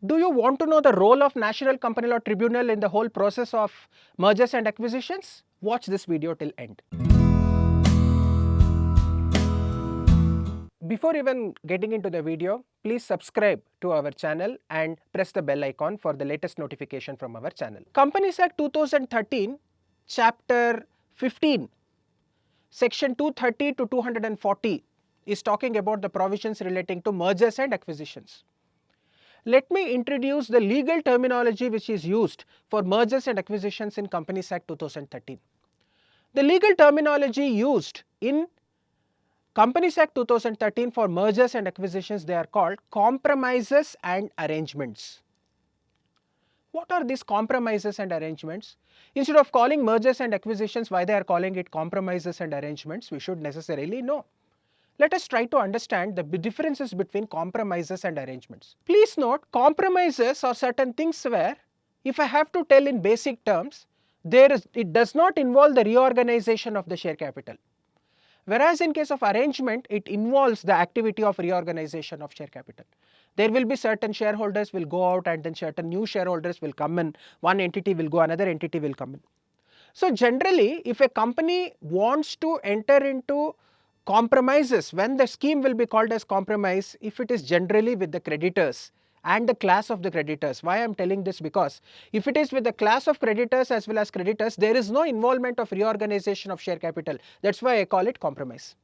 Do you want to know the role of National Company Law Tribunal in the whole process of mergers and acquisitions? Watch this video till end. Before even getting into the video, please subscribe to our channel and press the bell icon for the latest notification from our channel. Companies Act 2013, Chapter 15, Section 230 to 240 is talking about the provisions relating to mergers and acquisitions. Let me introduce the legal terminology which is used for mergers and acquisitions in Companies Act 2013. The legal terminology used in Companies Act 2013 for mergers and acquisitions, they are called compromises and arrangements. What are these compromises and arrangements? Instead of calling mergers and acquisitions, why they are calling it compromises and arrangements, we should necessarily know. Let us try to understand the differences between compromises and arrangements. Please note, compromises are certain things where, if I have to tell in basic terms, it does not involve the reorganization of the share capital. Whereas in case of arrangement, it involves the activity of reorganization of share capital. There will be certain shareholders will go out and then certain new shareholders will come in, one entity will go, another entity will come in. So generally, if a company wants to enter into compromises, when the scheme will be called as compromise, if it is generally with the creditors and the class of the creditors. Why I am telling this? Because if it is with the class of creditors as well as creditors, there is no involvement of reorganization of share capital. That is why I call it compromise.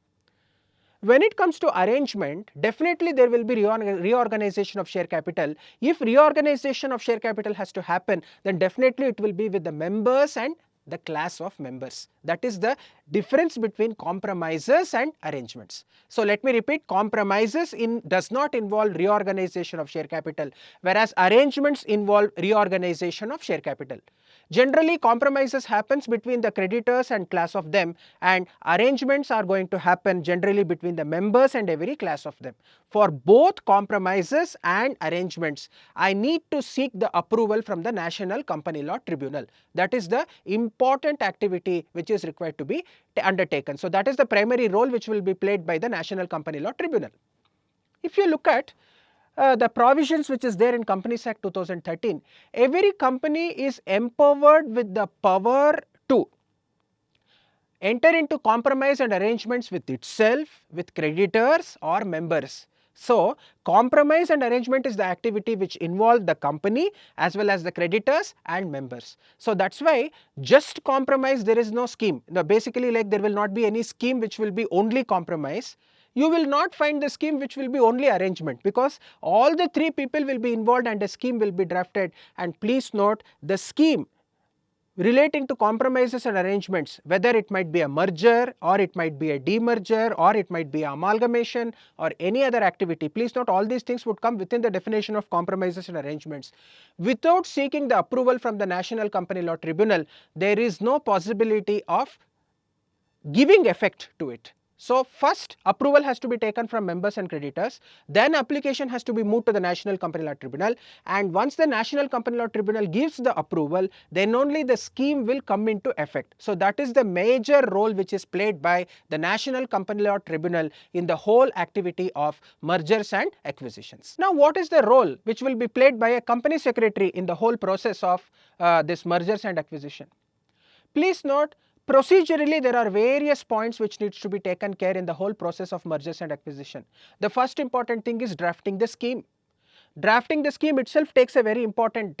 When it comes to arrangement, definitely there will be reorganization of share capital. If reorganization of share capital has to happen, then definitely it will be with the members and the class of members. That is the difference between compromises and arrangements. So let me repeat, compromises does not involve reorganization of share capital, whereas arrangements involve reorganization of share capital. Generally, compromises happens between the creditors and class of them, and arrangements are going to happen generally between the members and every class of them. For both compromises and arrangements, I need to seek the approval from the National Company Law Tribunal. That is the important activity which is required to be undertaken. So that is the primary role which will be played by the National Company Law Tribunal. If you look at the provisions which is there in Companies Act 2013, every company is empowered with the power to enter into compromise and arrangements with itself, with creditors or members. So compromise and arrangement is the activity which involve the company as well as the creditors and members. So that is why just compromise, there is no scheme. Now basically, like, there will not be any scheme which will be only compromise. You will not find the scheme which will be only arrangement, because all the three people will be involved and a scheme will be drafted. And please note, the scheme relating to compromises and arrangements, whether it might be a merger or it might be a demerger or it might be amalgamation or any other activity, please note all these things would come within the definition of compromises and arrangements. Without seeking the approval from the National Company Law Tribunal, there is no possibility of giving effect to it. So first, approval has to be taken from members and creditors, then application has to be moved to the National Company Law Tribunal, and once the National Company Law Tribunal gives the approval, then only the scheme will come into effect. So that is the major role which is played by the National Company Law Tribunal in the whole activity of mergers and acquisitions. Now what is the role which will be played by a company secretary in the whole process of this mergers and acquisition? Please note, procedurally, there are various points which needs to be taken care in the whole process of mergers and acquisition. The first important thing is drafting the scheme. Drafting the scheme itself takes a very important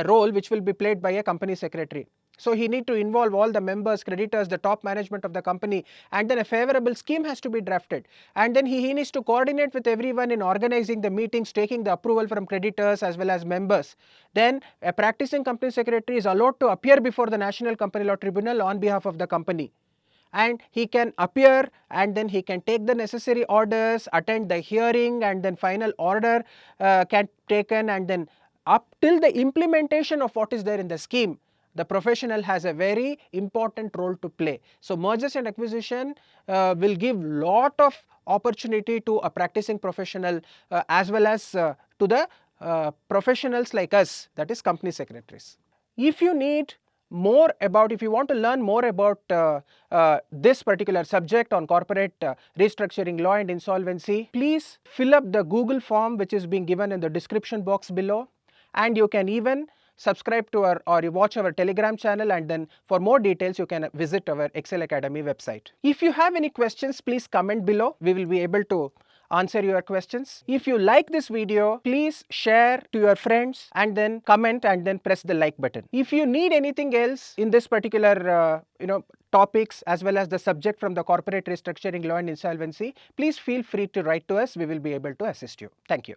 role which will be played by a company secretary. So he need to involve all the members, creditors, the top management of the company, and then a favorable scheme has to be drafted. And then he needs to coordinate with everyone in organizing the meetings, taking the approval from creditors as well as members. Then a practicing company secretary is allowed to appear before the National Company Law Tribunal on behalf of the company. And he can appear and then he can take the necessary orders, attend the hearing, and then final order can taken, and then up till the implementation of what is there in the scheme, the professional has a very important role to play. So mergers and acquisition will give lot of opportunity to a practicing professional as well as to the professionals like us, that is company secretaries. If you need more about, if you want to learn more about this particular subject on corporate restructuring law and insolvency, please fill up the Google form which is being given in the description box below, and you can even subscribe to our, or you watch our Telegram channel, and then for more details you can visit our Ekcel Academy website. If you have any questions, please comment below. We will be able to answer your questions. If you like this video, please share to your friends and then comment and then press the like button. If you need anything else in this particular topics as well as the subject from the corporate restructuring law and insolvency, please feel free to write to us. We will be able to assist you. Thank you.